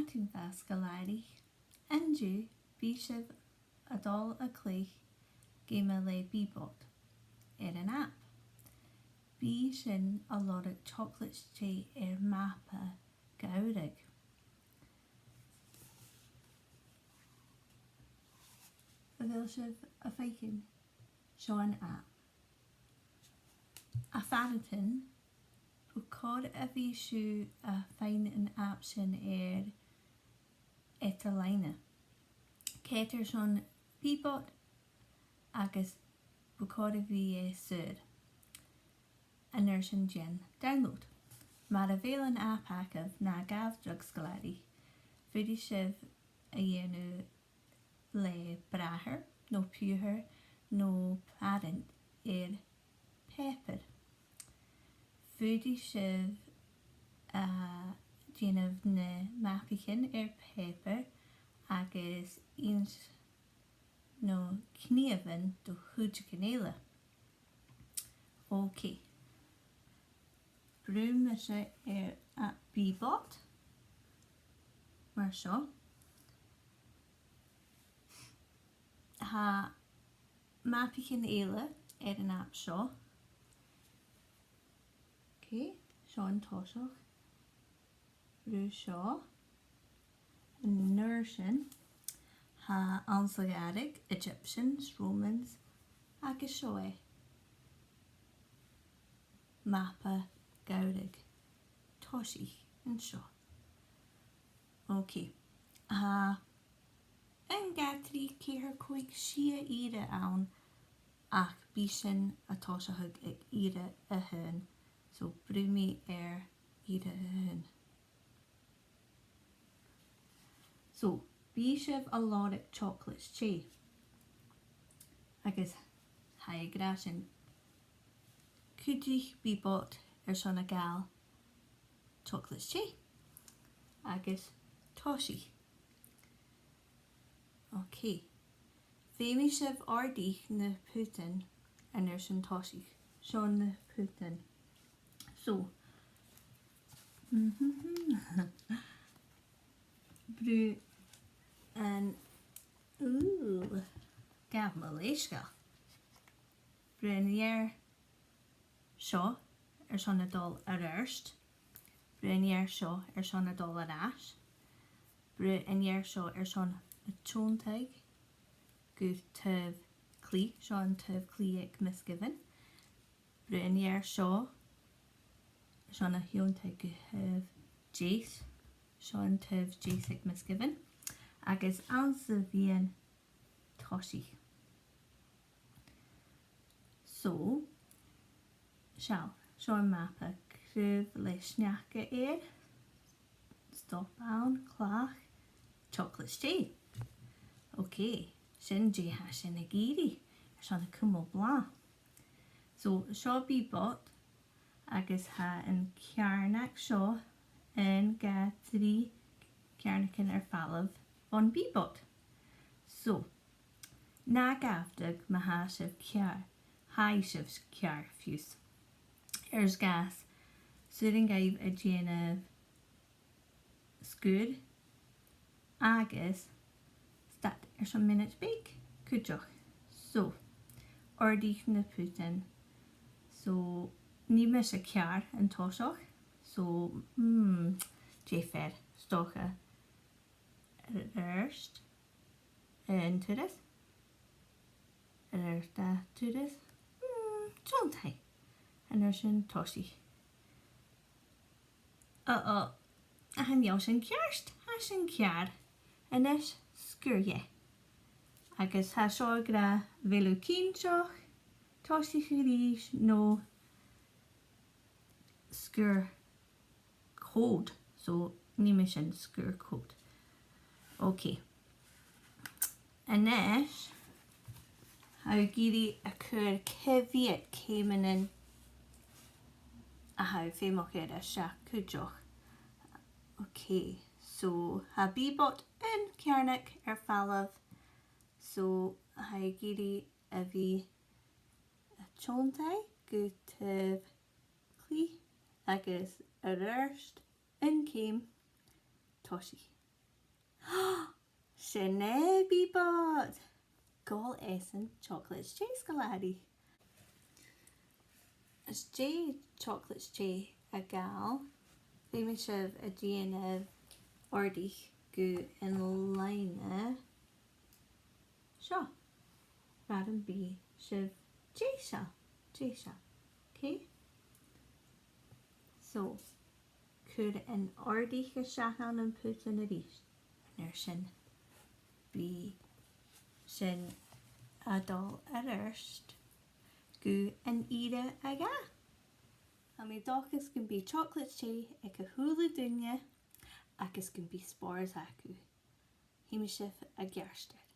Antin Sgoil-àraich, Andrew, Bishop Adol a Clay, Geama le Beebot, an app. Sin a lot of chocolates che mappa Sgoil-àraich. Bhil a feikin Sean app. A fanatin, cod a bhí a fein an app sin et a leine. Cater Sean Beebot agus bucod a bhí sud. A nursing gen download. Mar a bhéil an app acah na gaf drug Sgoil-àraich, fudi a dhéanú le brathair, nó puathair, nó parent pepper. Fudi déanamh na mapichin pepper agus ins nó cníomhan do chuid gnéile. Okay. Brúm se a Beebot, mar seo. Ha mapichin éile an app seo. Okay, seo an toiseach. Brú seo. An nursing ha an Sgoil-àraich, Egyptians, Romans, agus seo mappa Sgoil-àraich, toshi and seo. Okay. An gatri céir chuig sia ire ann ach bí sin a toiseach ag ire a hun. So brúmi ire a hun. So bí a lot of chocolates che. Agus ha grasin. Cúdrich Beebot son a gal chocolates che. Agus toshi. Okay. Féimi ardich na Putin and sin toshi. Sean na Putin. So. Brew and Geama. Brunier seo son a dul arst. Brunier seo son a dul arás. Brunier seo son a tionteig. Good tuv clí, Sean tuv clí ag misgiven. Brunier seo son a tionteig guth jace. Sean tuv jace ag misgiven. Agus ansa bhíon toshi. So, shall Sean mappa cruv le sneacha stop down, clach, chocolates che. Okay, sin je ha sin a giri, Sean a cumul blanc. So, seo Beebot agus ha an cearnach seo an ga 3 cearnachin fallav von Beebot. So, na gafdag ma ha sif cear, hai sif cear fuse. Gas, surin gaib a Geama Sgoil agus stat some minutes bake. Cúideach. So, ardich na Putin. So, ní me a cear an toiseach. So, je fer stocha erst en to this. Erst to this. Jontai. En sin toshi. A han jou sin cearst. Ha sin cear. En is skurje. Agus ha seo gra velu cínseach. Toshi chirís no skur code. So ní me sin skur code. Okay. En is ha giri a cur ceviet came in a ha fémoch a seach cúideach. Okay, so ha Beebot in cearnach fallav. So ha giri a bhí a tiontai go tuv clí agus a rurst in came toshi. Sinné Beebot. Gol essen chocolates J Sgoil-àraich. Is J chocolates J a gal, bhí me sibh a déanamh ordaich go in leine seo. Radam bí sibh J seo. Okay? So, could an ordaich a seachan an put in a ríist. Nar sin bí sin a dul ar iarst go an ire a ga. A mi dochas gan bí chocolate sé ag a thula duine agus gan bí spórs acu. Hí me sibh a gearste.